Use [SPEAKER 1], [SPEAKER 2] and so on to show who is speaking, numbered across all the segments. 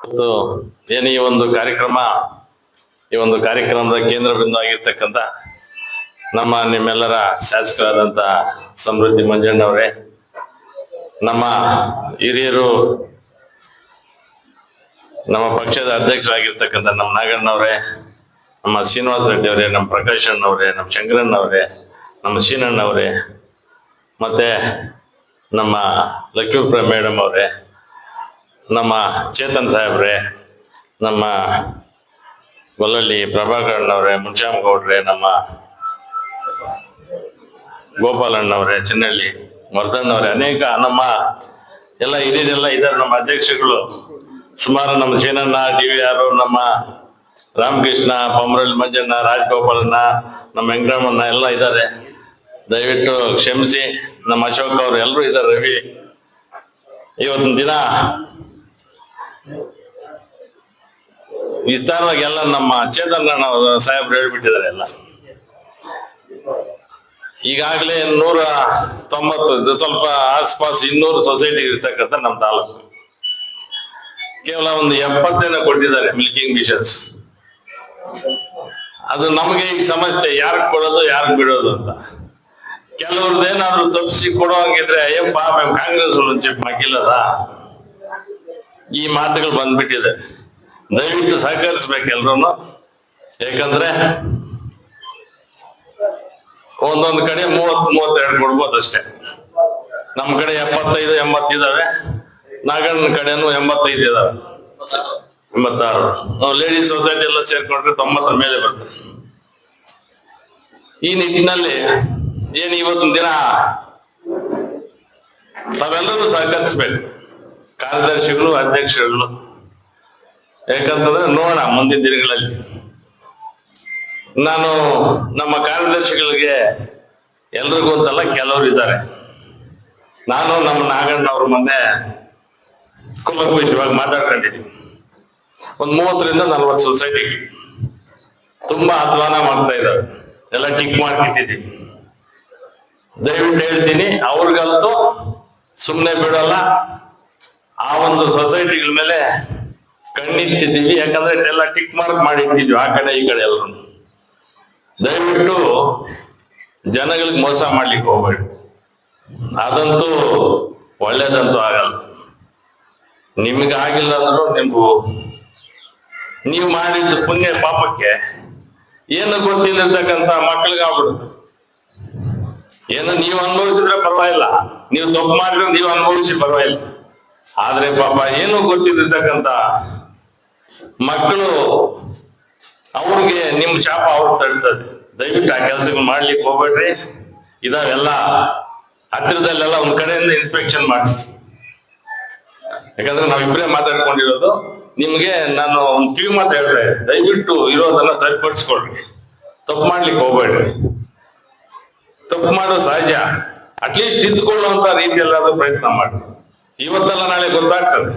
[SPEAKER 1] ಇವತ್ತು ಏನು ಈ ಒಂದು ಕಾರ್ಯಕ್ರಮದ ಕೇಂದ್ರ ಬಿಂದು ಆಗಿರ್ತಕ್ಕಂಥ ನಿಮ್ಮೆಲ್ಲರ ಶಾಸಕರಾದಂತ ಸಮೃದ್ಧಿ ಮಂಜಣ್ಣವರೇ, ನಮ್ಮ ಹಿರಿಯರು, ನಮ್ಮ ಪಕ್ಷದ ಅಧ್ಯಕ್ಷರಾಗಿರ್ತಕ್ಕಂಥ ನಮ್ಮ ನಾಗಣ್ಣವರೇ, ನಮ್ಮ ಶ್ರೀನಿವಾಸ ರೆಡ್ಡಿ ಅವರೇ, ನಮ್ಮ ಪ್ರಕಾಶ್ ಅಣ್ಣವರೇ, ನಮ್ಮ ಶಂಕರಣ್ಣವರೇ, ನಮ್ಮ ಶೀನಣ್ಣವರೇ, ಮತ್ತೆ ನಮ್ಮ ಲಕ್ಷ್ಮೀಪುರ ಮೇಡಮ್ ಅವರೇ, ನಮ್ಮ ಚೇತನ್ ಸಾಹೇಬ್ರೆ, ನಮ್ಮ ಗೊಲ್ಲಳ್ಳಿ ಪ್ರಭಾಕರಣ್ಣವ್ರೆ, ಮುನ್ಶ್ಯಾಮ್ ಗೌಡ್ರೆ, ನಮ್ಮ ಗೋಪಾಲಣ್ಣವ್ರೆ, ಚಿನ್ನಳ್ಳಿ ವರ್ಧಣ್ಣವ್ರೆ, ಅನೇಕ ನಮ್ಮ ಎಲ್ಲ ಹಿರಿಯರೆಲ್ಲ ಇದ್ದಾರೆ. ನಮ್ಮ ಅಧ್ಯಕ್ಷಗಳು ಸುಮಾರು ನಮ್ಮ ಸೇನಣ್ಣ, DVR, ನಮ್ಮ ರಾಮಕೃಷ್ಣ, ಪಮರಳ್ಳಿ ಮಂಜಣ್ಣ, ರಾಜಗೋಪಾಲಣ್ಣ, ನಮ್ಮ ವೆಂಕಟರಮಣ್ಣ ಎಲ್ಲ ಇದ್ದಾರೆ. ದಯವಿಟ್ಟು ಕ್ಷಮಿಸಿ. ನಮ್ಮ ಅಶೋಕ್ ಅವರು ಎಲ್ಲರೂ ಇದ್ದಾರೆ. ರವಿ ಇವತ್ತಿನ ದಿನ ವಿಸ್ತಾರವಾಗಿ ಎಲ್ಲ ನಮ್ಮ ಚೇತನ್ ಸಾಹೇಬ್ರು ಹೇಳ್ಬಿಟ್ಟಿದ್ದಾರೆ. ಎಲ್ಲ ಈಗಾಗಲೇ 190 ಸ್ವಲ್ಪ ಆಸ್ಪಾಸ್ 200 ಸೊಸೈಟಿ ಇರ್ತಕ್ಕಂಥ ನಮ್ಮ ತಾಲೂಕು ಕೇವಲ ಒಂದು 70 ಕೊಟ್ಟಿದ್ದಾರೆ ಮಿಲ್ಕಿಂಗ್ ಮಿಷನ್ಸ್. ಅದು ನಮಗೆ ಈಗ ಸಮಸ್ಯೆ, ಯಾರಿಗೆ ಕೊಡೋದು ಯಾರಿಗೆ ಬಿಡೋದು ಅಂತ. ಕೆಲವ್ರದ್ದು ಏನಾದ್ರು ತಪ್ಪಿಸಿ ಕೊಡುವಂಗಿದ್ರೆ ಅಯ್ಯಪ್ಪ ಕಾಂಗ್ರೆಸ್ ಚಿಪ್ ಮಗಿಲ್ಲದ ಈ ಮಾತುಗಳು ಬಂದ್ಬಿಟ್ಟಿದೆ. ದಯವಿಟ್ಟು ಸಹಕರಿಸ್ಬೇಕು ಎಲ್ರೂ. ಯಾಕಂದ್ರೆ ಒಂದೊಂದು ಕಡೆ 30-32 ಕೊಡ್ಬೋದು ಅಷ್ಟೇ. ನಮ್ಮ ಕಡೆ 75-80 ಇದಾವೆ. ನಾಗಣ್ಣನ ಕಡೆನೂ 85 ಇದಾವೆ, 86. ಲೇಡೀಸ್ ಸೊಸೈಟಿ ಎಲ್ಲ ಸೇರ್ಕೊಂಡ್ರೆ 90 ಮೇಲೆ ಬರ್ತದೆ. ಈ ನಿಟ್ಟಿನಲ್ಲಿ ಏನು ಇವತ್ತಿನ ದಿನ ತಾವೆಲ್ಲರೂ ಸಹಕರಿಸ್ಬೇಕು, ಕಾರ್ಯದರ್ಶಿಗಳು, ಅಧ್ಯಕ್ಷರುಗಳು. ಯಾಕಂತಂದ್ರೆ ನೋಡೋಣ ಮುಂದಿನ ದಿನಗಳಲ್ಲಿ. ನಾನು ನಮ್ಮ ಕಾರ್ಯದರ್ಶಿಗಳಿಗೆ ಎಲ್ರಿಗೂ ಅಂತಲ್ಲ, ಕೆಲವರು ಇದ್ದಾರೆ. ನಾನು ನಮ್ಮ ನಾಗಣ್ಣವ್ರ ಮೊನ್ನೆ ಕುಲಕುಶವಾಗಿ ಮಾತಾಡ್ಕೊಂಡಿದ್ದೀನಿ. ಒಂದು 30-40 ಸೊಸೈಟಿಗೆ ತುಂಬಾ ಅಧ್ವಾನ ಮಾಡ್ತಾ ಇದ್ದಾರೆ. ಎಲ್ಲ ಟಿಕ್ ಮಾಡ್ಕಿಟ್ಟಿದ್ದೀನಿ. ದಯವಿಟ್ಟು ಹೇಳ್ತೀನಿ, ಅವ್ರಿಗಂತೂ ಸುಮ್ಮನೆ ಬಿಡಲ್ಲ. ಆ ಒಂದು ಸೊಸೈಟಿಗಳ ಮೇಲೆ ಕಣ್ಣಿಟ್ಟಿದ್ದೀವಿ. ಯಾಕಂದ್ರೆ ಎಲ್ಲ ಟಿಕ್ ಮಾರ್ಕ್ ಮಾಡಿಟ್ಟಿದ್ವಿ ಆ ಕಡೆ ಈ ಕಡೆ ಎಲ್ಲರೂ. ದಯವಿಟ್ಟು ಜನಗಳಿಗೆ ಮೋಸ ಮಾಡ್ಲಿಕ್ಕೆ ಹೋಗ್ಬೇಡಿ. ಅದಂತೂ ಒಳ್ಳೇದಂತೂ ಆಗಲ್ಲ. ನಿಮ್ಗಾಗಿಲ್ಲ ಅಂದ್ರೂ ನೀವು ಮಾಡಿದ ಪುಣ್ಯ ಪಾಪಕ್ಕೆ ಏನು ಗೊತ್ತಿಲ್ಲತಕ್ಕಂಥ ಮಕ್ಕಳಿಗಾಗ್ಬಿಡುತ್ತೆ. ಏನು ನೀವು ಅನುಭವಿಸಿದ್ರೆ ಪರವಾಗಿಲ್ಲ, ನೀವು ತಪ್ಪು ಮಾಡಿದ್ರೆ ನೀವು ಅನುಭವಿಸಿ ಪರವಾಗಿಲ್ಲ. ಆದ್ರೆ ಪಾಪ ಏನು ಗೊತ್ತಿರ್ತಕ್ಕಂಥ ಮಕ್ಕಳು, ಅವ್ರಿಗೆ ನಿಮ್ ಶಾಪ ಅವ್ರು ತಡ್ತದೆ. ದಯವಿಟ್ಟು ಆ ಕೆಲಸಗಳು ಮಾಡ್ಲಿಕ್ಕೆ ಹೋಗ್ಬೇಡ್ರಿ. ಇದಾವೆಲ್ಲ ಹತ್ತಿರದಲ್ಲೆಲ್ಲ ಒಂದ್ ಕಡೆಯಿಂದ ಇನ್ಸ್ಪೆಕ್ಷನ್ ಮಾಡಿಸಿ. ಯಾಕಂದ್ರೆ ನಾವಿಬ್ಬರೇ ಮಾತಾಡ್ಕೊಂಡಿರೋದು. ನಿಮ್ಗೆ ನಾನು ಒಂದು ಕಿವಿ ಮಾತು ಹೇಳ್ರೆ, ದಯವಿಟ್ಟು ಇರೋದನ್ನ ಸರಿಪಡಿಸ್ಕೊಳ್ರಿ. ತಪ್ಪು ಮಾಡ್ಲಿಕ್ಕೆ ಹೋಗ್ಬೇಡ್ರಿ. ತಪ್ಪು ಮಾಡೋದು ಸಹಜ. ಅಟ್ಲೀಸ್ಟ್ ತಿದ್ದುಕೊಳ್ಳುವಂತ ರೀತಿಯಲ್ಲಾದ್ರೂ ಪ್ರಯತ್ನ ಮಾಡಿ. ಇವತ್ತೆಲ್ಲ ನಾಳೆ ಗೊತ್ತಾಗ್ತದೆ.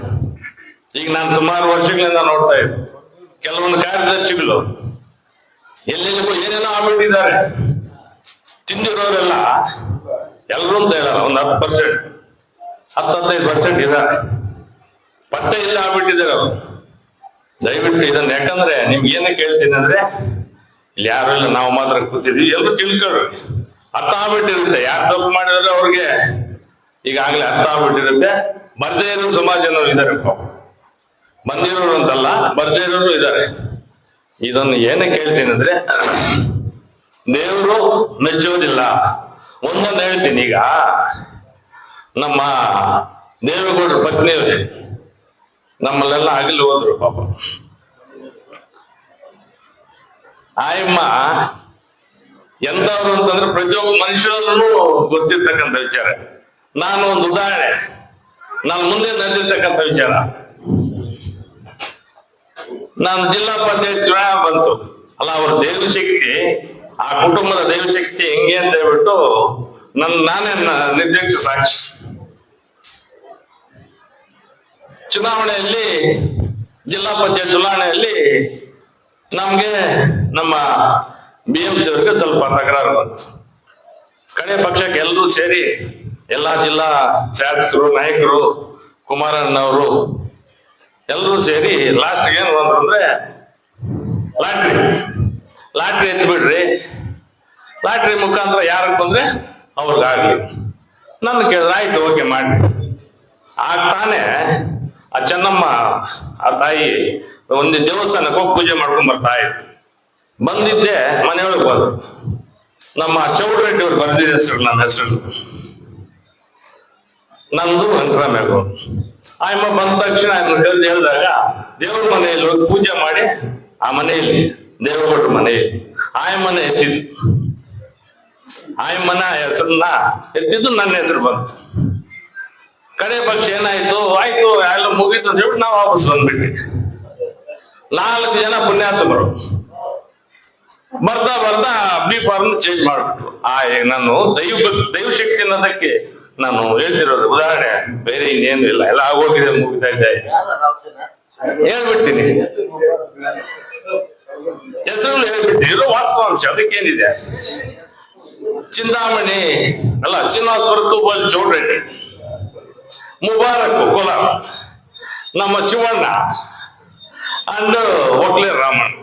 [SPEAKER 1] ಈಗ ನಾನು ಸುಮಾರು ವರ್ಷಗಳಿಂದ ನೋಡ್ತಾ ಇದ್ದೆ, ಕೆಲವೊಂದು ಕಾರ್ಯದರ್ಶಿಗಳು ಎಲ್ಲೆಲ್ಲಿಗೂ ಏನೇನೋ ಆಗ್ಬಿಟ್ಟಿದ್ದಾರೆ. ತಿಂದಿರೋರೆಲ್ಲ ಎಲ್ರೂ ಅಂತ ಹೇಳಲ್ಲ, ಒಂದು 10%, 10-15% ಇದ್ದಾರೆ. ಪತ್ತೆ ಇಲ್ಲ ಆಗ್ಬಿಟ್ಟಿದ್ದಾರೆ ಅವರು. ದಯವಿಟ್ಟು ಇದನ್ನ, ಯಾಕಂದ್ರೆ ನಿಮ್ಗೆ ಏನಕ್ಕೆ ಹೇಳ್ತೀನಿ ಅಂದ್ರೆ, ಇಲ್ಲಿ ಯಾರು ಇಲ್ಲ, ನಾವು ಮಾತ್ರ ಕೂತಿದ್ವಿ. ಎಲ್ಲರೂ ತಿಳ್ಕೊಳ್ಳಿ. ಅರ್ಥ ಆಗ್ಬಿಟ್ಟಿರುತ್ತೆ. ಯಾರು ತಪ್ಪು ಮಾಡಿದ್ರೆ ಅವ್ರಿಗೆ ಈಗಾಗಲೇ ಅರ್ಥ ಆಗ್ಬಿಟ್ಟಿರುತ್ತೆ. ಬರ್ದೇ ಇರೋರು ಸುಮಾರು ಜನರು ಇದ್ದಾರೆ. ಬಂದಿರೋರು ಅಂತಲ್ಲ, ಬರ್ದೇ ಇರೋರು ಇದ್ದಾರೆ. ಇದನ್ನು ಏನಕ್ಕೆ ಹೇಳ್ತೀನಿ ಅಂದ್ರೆ, ದೇವರು ಮೆಚ್ಚೋದಿಲ್ಲ. ಒಂದೊಂದು ಹೇಳ್ತೀನಿ. ಈಗ ನಮ್ಮ ದೇವೇಗೌಡರ ಪತ್ನಿಯವ್ರೆ ನಮ್ಮಲ್ಲೆಲ್ಲ ಆಗಲಿ ಹೋದ್ರು ಪಾಪ. ಆಯಮ್ಮ ಎಂತವ್ರು ಅಂತಂದ್ರೆ ಪ್ರತಿಯೊಬ್ಬ ಮನುಷ್ಯರಲ್ಲೂ ಗೊತ್ತಿರ್ತಕ್ಕಂಥ ವಿಚಾರ. ನಾನು ಒಂದು ಉದಾಹರಣೆ, ನಾನು ಮುಂದೆ ನಡೆದಿರ್ತಕ್ಕಂಥ ವಿಚಾರ. ನಾನು ಜಿಲ್ಲಾ ಪಂಚಾಯತ್ ಚುನಾವಣೆ ಬಂತು ಅಲ್ಲ, ಅವ್ರ ದೈವಶಕ್ತಿ, ಆ ಕುಟುಂಬದ ದೈವಶಕ್ತಿ ಹೆಂಗೆ ಅಂತ ಹೇಳ್ಬಿಟ್ಟು ನಾನೇ ನಿರ್ದೇಶ ಸಾಕ್ಷಿ. ಚುನಾವಣೆಯಲ್ಲಿ, ಜಿಲ್ಲಾ ಪಂಚಾಯತ್ ಚುನಾವಣೆಯಲ್ಲಿ ನಮ್ಗೆ ನಮ್ಮ BMC ಅವ್ರಿಗೆ ಸ್ವಲ್ಪ ತಕರಾರು ಬಂತು. ಕಡೆ ಪಕ್ಷಕ್ಕೆ ಎಲ್ಲರೂ ಸೇರಿ, ಎಲ್ಲಾ ಜಿಲ್ಲಾ ಶಾಸಕರು, ನಾಯಕರು, ಕುಮಾರಣ್ಣವರು ಎಲ್ಲರೂ ಸೇರಿ ಲಾಸ್ಟ್ ಏನ್ ಬಂದ್ರು ಅಂದ್ರೆ ಲಾಟ್ರಿ ಎತ್ತಿ ಬಿಡ್ರಿ, ಲಾಟ್ರಿ ಮುಖಾಂತರ ಯಾರಕ್ಕೆ ಬಂದ್ರೆ ಅವ್ರಿಗಾಗ್ಲಿ. ನನ್ನ ಕೇಳಿದ್ರೆ ಆಯ್ತು ಓಕೆ ಮಾಡಿ. ತಾನೇ ಆ ಚೆನ್ನಮ್ಮ ಆ ತಾಯಿ ಒಂದು ದೇವಸ್ಥಾನಕ್ಕೆ ಹೋಗಿ ಪೂಜೆ ಮಾಡ್ಕೊಂಡ್ ಬರ್ತಾ ಇದ್ರು. ಬಂದಿದ್ದೆ ಮನೆಯೊಳಗೆ ಬಂದ್ರು. ನಮ್ಮ ಚೌಡರೆಡ್ಡಿ ಅವ್ರು ಬಂದಿದ್ದ ಹೆಸರು, ನನ್ನ ಹೆಸರು ನಂದು ವೆಂಕಟರಾಮೇಗೌಡ. ಆಯಮ್ಮ ಬಂದ ತಕ್ಷಣ ಹೇಳಿದಾಗ ದೇವ್ರ ಮನೆಯಲ್ಲಿ ಹೋಗಿ ಪೂಜೆ ಮಾಡಿ ಆ ಮನೆಯಲ್ಲಿ ದೇವಗೌಡ್ರ ಮನೆಯಲ್ಲಿ ಆಯಮ್ಮನ ಎತ್ತಿದ್ದು, ಆಯಮ್ಮನ ಹೆಸರನ್ನ ಎತ್ತಿದ್ದು ನನ್ನ ಹೆಸರು ಬಂತು. ಕಡೆ ಪಕ್ಷ ಏನಾಯ್ತು, ಆಯ್ತು ಎಲ್ಲ ಮುಗೀತು ಅಂತ ಹೇಳ್ಬಿಟ್ಟು ನಾವು ವಾಪಸ್ ಬಂದ್ಬಿಟ್ವಿ. 4 ಜನ ಪುಣ್ಯಾತ್ಮರು ಬರ್ತಾ ಬಿ ಫಾರ್ಮ್ ಚೇಂಜ್ ಮಾಡ್ಬಿಟ್ರು. ನಾನು ದೈವ ಶಕ್ತಿ ಅನ್ನೋದಕ್ಕೆ ನಾನು ಹೇಳ್ತಿರೋದು ಉದಾಹರಣೆ, ಬೇರೆ ಇನ್ನೇನು ಇಲ್ಲ. ಎಲ್ಲ ಆಗೋಗಿದೆ, ಮುಗಿತಾ ಇದೆ. ಹೇಳ್ಬಿಡ್ತೀನಿ, ಹೆಸರುಗಳು ಹೇಳ್ಬಿಡ್ತೀನಿ, ಇರೋ ವಾಸ್ತವಾಂಶ ಅದಕ್ಕೇನಿದೆ. ಚಿಂತಾಮಣಿ ಅಲ್ಲ, ಶ್ರೀನಿವಾಸಪುರ ತೂಬಲ್ ಚೌಡರೆಡ್ಡಿ, ಮುಬಾರಕ್ ಕೋಲಾರ, ನಮ್ಮ ಶಿವಣ್ಣ ಅಂಡ್ ಒಕ್ಲೆ ರಾಮಣ್ಣ.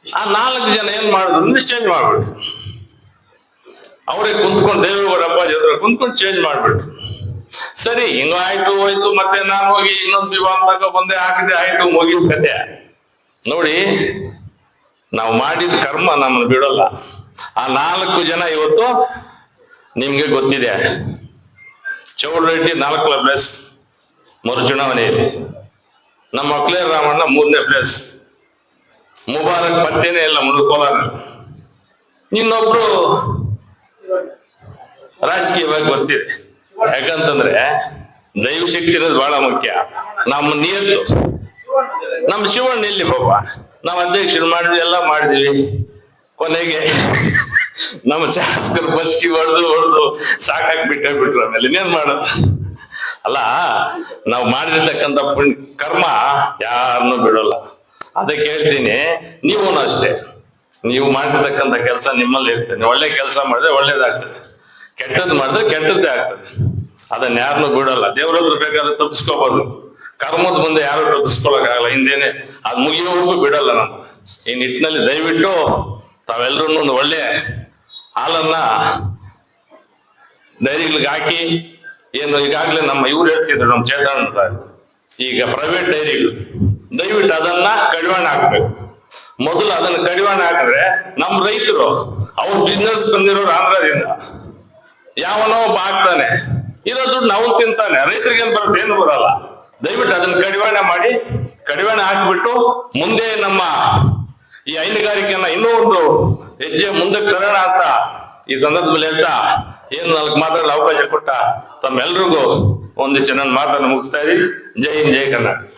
[SPEAKER 1] ಆ 4 ಜನ ಏನ್ ಮಾಡಿದ್ರು ಅಂದ್ರೆ ಚೇಂಜ್ ಮಾಡ್ಬಿಟ್ರು. ಅವರೇ ಕುಂತ್ಕೊಂಡು ದೇವೇಗೌಡ ಅಪ್ಪಾಜಿ ಹತ್ರ ಕುಂತ್ಕೊಂಡು ಚೇಂಜ್ ಮಾಡ್ಬಿಟ್ರು. ಸರಿ, ಹಿಂಗ ಆಯ್ತು ಹೋಯ್ತು. ಮತ್ತೆ ನಾನು ಹೋಗಿ ಇನ್ನೊಂದು ವಿವಾಹ ತಗೋ ಬಂದೆ, ಹಾಕಿದೆ, ಆಯ್ತು, ಮುಗಿದ ಕತೆ. ನೋಡಿ, ನಾವು ಮಾಡಿದ ಕರ್ಮ ನಮ್ಮನ್ನು ಬಿಡೋಲ್ಲ. ಆ 4 ಜನ ಇವತ್ತು ನಿಮ್ಗೆ ಗೊತ್ತಿದೆ. ಚೌಡರೆಡ್ಡಿ 4ನೇ ಪ್ಲೇಸ್ ಮರು ಚುನಾವಣೆಯಲ್ಲಿ, ನಮ್ಮ ಒಕ್ಲೆ ರಾಮಣ್ಣ 3ನೇ ಪ್ಲೇಸ್, ಮುಬಾರಕ್ ಪತ್ತೇನೆ ಇಲ್ಲ ಕೋಲಾರ. ಇನ್ನೊಬ್ರು ರಾಜಕೀಯವಾಗಿ ಗೊತ್ತಿದೆ. ಯಾಕಂತಂದ್ರೆ ದೈವ ಶಕ್ತಿ ಇರೋದು ಬಹಳ ಮುಖ್ಯ. ನಮ್ಮ ನಿಯತ್ತು, ನಮ್ಮ ಶಿವಣ್ಣ ಇಲ್ಲಿ ಪಾಪ ನಾವು ಅಧ್ಯಕ್ಷರು ಮಾಡಿದ್ವಿ, ಎಲ್ಲ ಮಾಡಿದ್ವಿ. ಕೊನೆಗೆ ನಮ್ಮ ಶಾಸಕರು ಬಸ್ಕಿ ಹೊಡೆದು ಸಾಕಾಗಿ ಬಿಟ್ರು. ಆಮೇಲೆ ಇನ್ನೇನ್ ಮಾಡೋದು? ಅಲ್ಲ, ನಾವು ಮಾಡಿರ್ತಕ್ಕಂಥ ಕರ್ಮ ಯಾರನ್ನೂ ಬಿಡೋಲ್ಲ. ಅದಕ್ಕೆ ಹೇಳ್ತೀನಿ, ನೀವೂ ಅಷ್ಟೇ. ನೀವು ಮಾಡಿರ್ತಕ್ಕಂಥ ಕೆಲಸ ನಿಮ್ಮಲ್ಲಿ ಇರ್ತೇನೆ. ಒಳ್ಳೆ ಕೆಲಸ ಮಾಡಿದ್ರೆ ಒಳ್ಳೇದಾಗ್ತದೆ, ಕೆಟ್ಟದ್ದು ಮಾಡಿದ್ರೆ ಕೆಟ್ಟದ್ದೇ ಆಗ್ತದೆ. ಅದನ್ನ ಯಾರನ್ನೂ ಬಿಡೋಲ್ಲ. ದೇವ್ರದ್ರು ಬೇಕಾದ್ರೆ ತಪ್ಪಿಸ್ಕೋಬಹುದು, ಕರ್ಮದ ಮುಂದೆ ಯಾರು ತಪ್ಪಿಸ್ಕೊಳಕ್ಕಾಗಲ್ಲ. ಹಿಂದೇನೆ ಅದು ಮುಗಿಯೋವರೆಗೂ ಬಿಡಲ್ಲ ನಾವು. ಈ ನಿಟ್ಟಿನಲ್ಲಿ ದಯವಿಟ್ಟು ತಾವೆಲ್ಲರೂ ಒಂದು ಒಳ್ಳೆ ಹಾಲನ್ನ ಡೈರಿಗಳಿಗೆ ಹಾಕಿ, ಏನು ಈಗಾಗಲೇ ನಮ್ಮ ಇವ್ರು ಹೇಳ್ತಿದ್ರು, ನಮ್ಮ ಚೇತನ ಅಂತ, ಈಗ ಪ್ರೈವೇಟ್ ಡೈರಿಗಳು ದಯವಿಟ್ಟು ಅದನ್ನ ಕಡಿವಾಣ ಹಾಕ್ಬೇಕು. ಮೊದಲು ಅದನ್ನ ಕಡಿವಾಣ ಹಾಕಿದ್ರೆ ನಮ್ಮ ರೈತರು, ಅವ್ರ ಬಿಸ್ನೆಸ್ ಬಂದಿರೋರು ಆಂಧ್ರದಿಂದ, ಯಾವನೋ ಒಬ್ಬ ಹಾಕ್ತಾನೆ, ಇರೋ ದುಡ್ಡು ನಾವು ತಿಂತಾನೆ, ರೈತರಿಗೆ ಏನ್ ಬರುತ್ತೆ? ಏನು ಬರಲ್ಲ. ದಯವಿಟ್ಟು ಅದನ್ನ ಕಡಿವಾಣ ಹಾಕ್ಬಿಟ್ಟು ಮುಂದೆ ನಮ್ಮ ಈ ಹೈನುಗಾರಿಕೆಯನ್ನ ಇನ್ನೂ ಒಂದು ಹೆಜ್ಜೆ ಮುಂದಕ್ಕೆ ತರೋಣ ಅಂತ ಈ ಸಂದರ್ಭದಲ್ಲಿ ಹೇಳ್ತಾ, ಏನು 4 ಮಾತಾಡಲು ಅವಕಾಶ ಕೊಟ್ಟ ತಮ್ಮೆಲ್ರಿಗೂ ಒಂದಿಷ್ಟು ನನ್ನ ಮಾತನ್ನು ಮುಗಿಸ್ತಾ ಇದ್ದೀನಿ. ಜೈ ಹಿಂದ್, ಜೈ ಕರ್ನಾಟಕ.